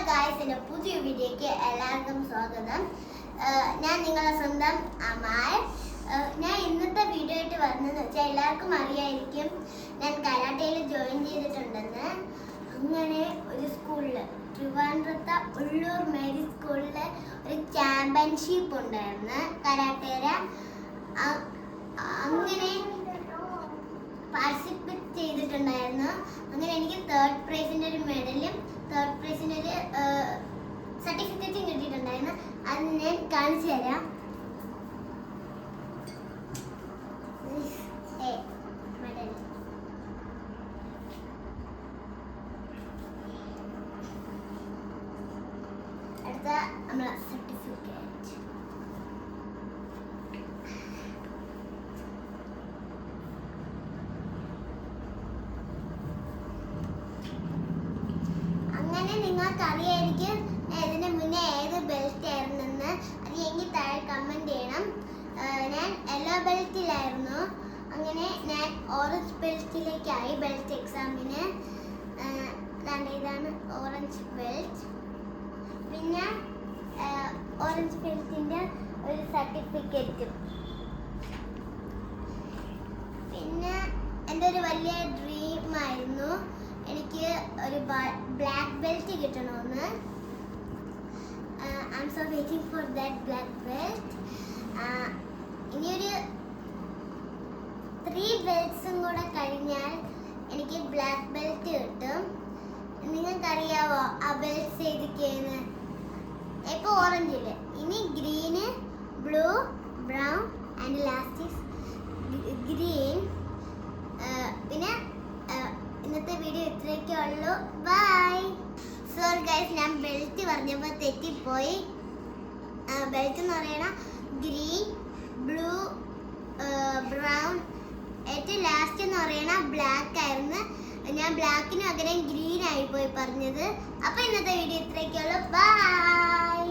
Guys, എൻ്റെ പുതിയ വീഡിയോയ്ക്ക് എല്ലാവർക്കും സ്വാഗതം. ഞാൻ നിങ്ങളുടെ സ്വന്തം അമാൽ. ഞാൻ ഇന്നത്തെ വീഡിയോ ആയിട്ട് വന്നതെന്ന് വെച്ചാൽ എല്ലാവർക്കും അറിയായിരിക്കും ഞാൻ കരാട്ടയിൽ ജോയിൻ ചെയ്തിട്ടുണ്ടെന്ന്. അങ്ങനെ ഒരു സ്കൂളിൽ ട്രിവാൻഡ്രത്തെ ഉള്ളൂർ മേരി സ്കൂളിൽ ഒരു ചാമ്പ്യൻഷിപ്പ് ഉണ്ടായിരുന്നു കരാട്ടയുടെ. അങ്ങനെ പാർട്ടിസിപ്പേറ്റ് ചെയ്തിട്ടുണ്ടായിരുന്നു. അങ്ങനെ എനിക്ക് തേർഡ് പ്രൈസിൻ്റെ ഒരു മെഡലും തേർഡ് പ്രൈസിൻ്റെ ഒരു സർട്ടിഫിക്കറ്റും കിട്ടിയിട്ടുണ്ടായിരുന്നു. അത് ഞാൻ കാണിച്ചു തരാം. മെഡൽ അടുത്ത നമ്മളെ സർട്ടിഫിക്കറ്റ്. നിങ്ങൾക്ക് അറിയായിരിക്കും ഇതിന് മുന്നേ ഏത് ബെൽറ്റ് ആയിരുന്നെന്ന്. അറിയെങ്കിൽ താഴെ കമൻറ്റ് ചെയ്യണം. ഞാൻ യെല്ലോ ബെൽറ്റിലായിരുന്നു. അങ്ങനെ ഞാൻ ഓറഞ്ച് ബെൽറ്റിലേക്കായി ബെൽറ്റ് എക്സാമിന്. ഇതാണ് ഓറഞ്ച് ബെൽറ്റ്. പിന്നെ ഓറഞ്ച് ബെൽറ്റിൻ്റെ ഒരു സർട്ടിഫിക്കറ്റും. പിന്നെ എൻ്റെ ഒരു വലിയ ഡ്രീമായിരുന്നു എനിക്ക് ഒരു ബ്ലാക്ക് ബെൽറ്റ് കിട്ടണമെന്ന്. I M so waiting for that black belt. ഇനിയൊരു 3 ബെൽറ്റ്സും കൂടെ കഴിഞ്ഞാൽ എനിക്ക് ബ്ലാക്ക് ബെൽറ്റ് കിട്ടും. നിങ്ങൾക്കറിയാവോ ആ ബെൽറ്റ്സ് ഏതൊക്കെയാണ്? ഇപ്പോൾ ഓറഞ്ചില്, ഇനി green, blue, brown and last is green. പിന്നെ ഇന്നത്തെ വീഡിയോ ഇത്രയൊക്കെ ഉള്ളൂ. ബൈ. സോറി ഗൈസ്, ഞാൻ ബെൽറ്റ് പറഞ്ഞപ്പോൾ തെറ്റിപ്പോയി. ബെൽറ്റ് എന്ന് പറയണ ഗ്രീൻ, ബ്ലൂ, ബ്രൗൺ, ഏറ്റവും ലാസ്റ്റ് എന്ന് പറയണ ബ്ലാക്ക് ആയിരുന്നു. ഞാൻ ബ്ലാക്കിന് പകരം ഗ്രീൻ ആയിപ്പോയി പറഞ്ഞത്. അപ്പോൾ ഇന്നത്തെ വീഡിയോ ഇത്രയൊക്കെ ഉള്ളൂ. ബൈ.